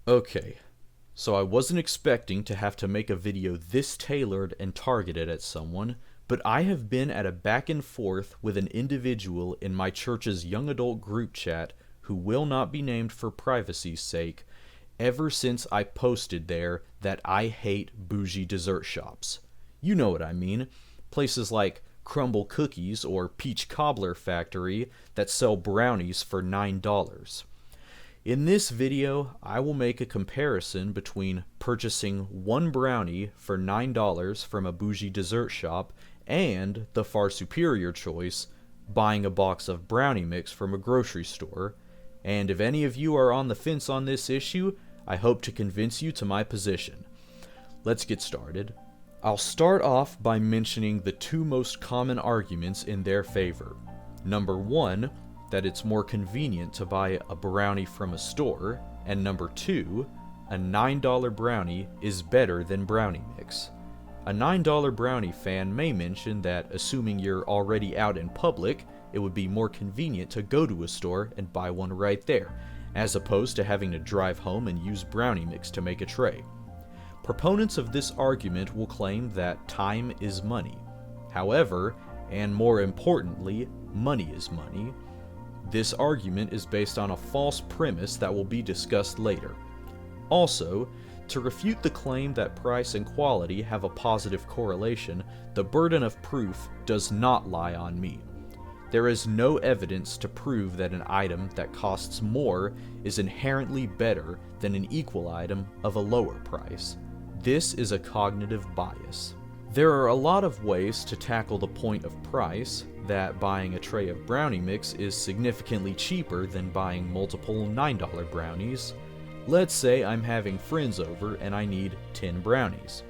Okay, so I wasn't expecting to have to make a video this tailored and targeted at someone, but I have been at a back and forth with an individual in my church's young adult group chat who will not be named for privacy's sake ever since I posted there that I hate bougie dessert shops. You know what I mean. Places like Crumbl Cookies or Peach Cobbler Factory that sell brownies for $9. In this video, I will make a comparison between purchasing one brownie for $9 from a bougie dessert shop and the far superior choice, buying a box of brownie mix from a grocery store. And if any of you are on the fence on this issue, I hope to convince you to my position. Let's get started. I'll start off by mentioning the two most common arguments in their favor. Number one, that it's more convenient to buy a brownie from a store, and number two, a $9 brownie is better than brownie mix. A $9 brownie fan may mention that assuming you're already out in public, it would be more convenient to go to a store and buy one right there, as opposed to having to drive home and use brownie mix to make a tray. Proponents of this argument will claim that time is money. However, and more importantly, money is money. This argument is based on a false premise that will be discussed later. Also, to refute the claim that price and quality have a positive correlation, the burden of proof does not lie on me. There is no evidence to prove that an item that costs more is inherently better than an equal item of a lower price. This is a cognitive bias. There are a lot of ways to tackle the point of price, that buying a tray of brownie mix is significantly cheaper than buying multiple $9 brownies. Let's say I'm having friends over and I need 10 brownies.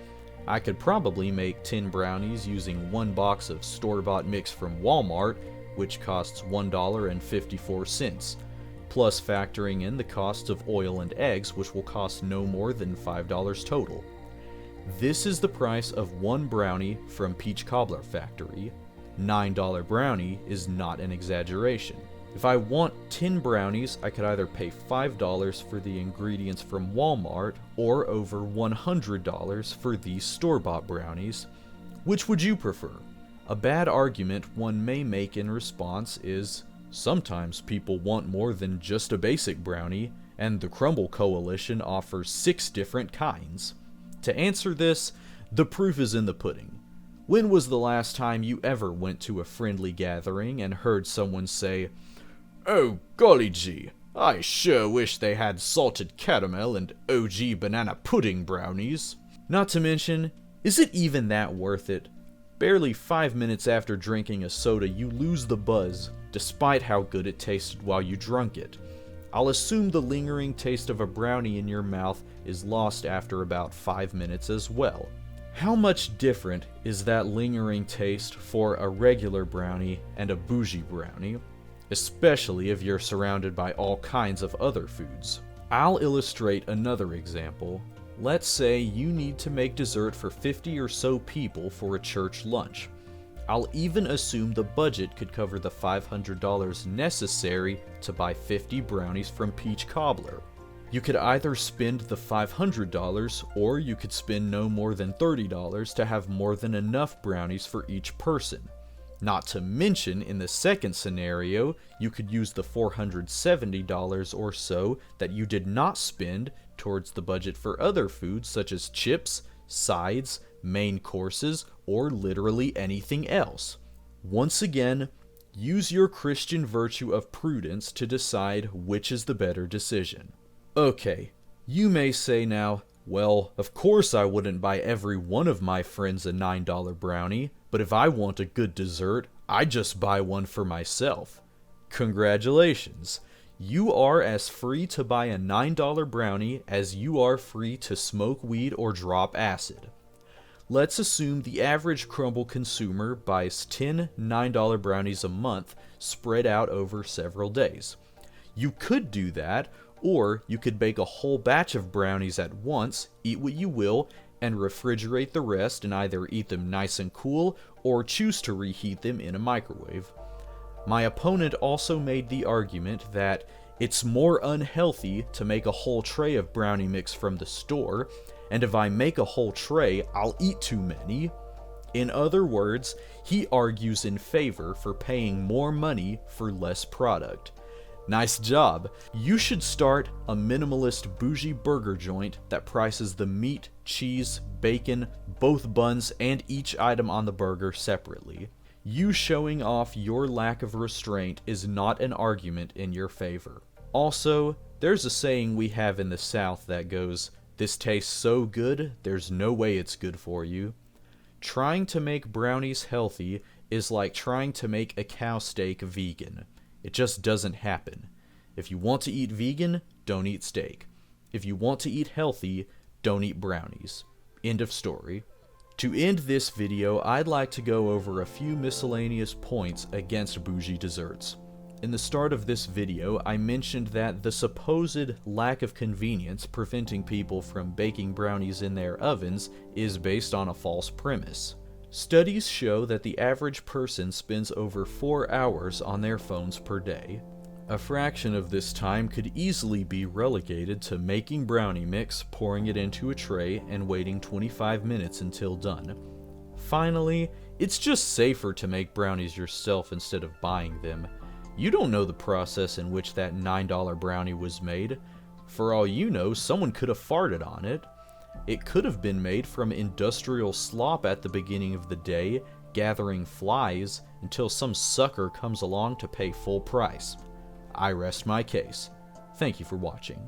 I could probably make 10 brownies using one box of store-bought mix from Walmart, which costs $1.54, plus factoring in the cost of oil and eggs, which will cost no more than $5 total. This is the price of one brownie from Peach Cobbler Factory. $9 brownie is not an exaggeration. If I want 10 brownies, I could either pay $5 for the ingredients from Walmart or over $100 for these store-bought brownies. Which would you prefer? A bad argument one may make in response is, sometimes people want more than just a basic brownie, and the Crumbl Coalition offers 6 different kinds. To answer this, the proof is in the pudding. When was the last time you ever went to a friendly gathering and heard someone say, "Oh, golly gee, I sure wish they had salted caramel and OG banana pudding brownies"? Not to mention, is it even that worth it? Barely 5 minutes after drinking a soda, you lose the buzz, despite how good it tasted while you drunk it. I'll assume the lingering taste of a brownie in your mouth is lost after about 5 minutes as well. How much different is that lingering taste for a regular brownie and a bougie brownie? Especially if you're surrounded by all kinds of other foods. I'll illustrate another example. Let's say you need to make dessert for 50 or so people for a church lunch. I'll even assume the budget could cover the $500 necessary to buy 50 brownies from Peach Cobbler. You could either spend the $500 or you could spend no more than $30 to have more than enough brownies for each person. Not to mention, in the second scenario, you could use the $470 or so that you did not spend towards the budget for other foods such as chips, sides, main courses, or literally anything else. Once again, use your Christian virtue of prudence to decide which is the better decision. Okay, you may say now, well, of course I wouldn't buy every one of my friends a $9 brownie, but if I want a good dessert, I just buy one for myself. Congratulations! You are as free to buy a $9 brownie as you are free to smoke weed or drop acid. Let's assume the average Crumbl consumer buys 10 $9 brownies a month spread out over several days. You could do that, or you could bake a whole batch of brownies at once, eat what you will, and refrigerate the rest and either eat them nice and cool or choose to reheat them in a microwave. My opponent also made the argument that It's more unhealthy to make a whole tray of brownie mix from the store, and if I make a whole tray, I'll eat too many. In other words, he argues in favor for paying more money for less product. Nice job. You should start a minimalist bougie burger joint that prices the meat, cheese, bacon, both buns, and each item on the burger separately. You showing off your lack of restraint is not an argument in your favor. Also, there's a saying we have in the South that goes, "This tastes so good, there's no way it's good for you." Trying to make brownies healthy is like trying to make a cow steak vegan. It just doesn't happen. If you want to eat vegan, don't eat steak. If you want to eat healthy, don't eat brownies. End of story. To end this video, I'd like to go over a few miscellaneous points against bougie desserts. In the start of this video, I mentioned that the supposed lack of convenience preventing people from baking brownies in their ovens is based on a false premise. Studies show that the average person spends over 4 hours on their phones per day. A fraction of this time could easily be relegated to making brownie mix, pouring it into a tray, and waiting 25 minutes until done. Finally, it's just safer to make brownies yourself instead of buying them. You don't know the process in which that $9 brownie was made. For all you know, someone could have farted on it. It could have been made from industrial slop at the beginning of the day, gathering flies until some sucker comes along to pay full price. I rest my case. Thank you for watching.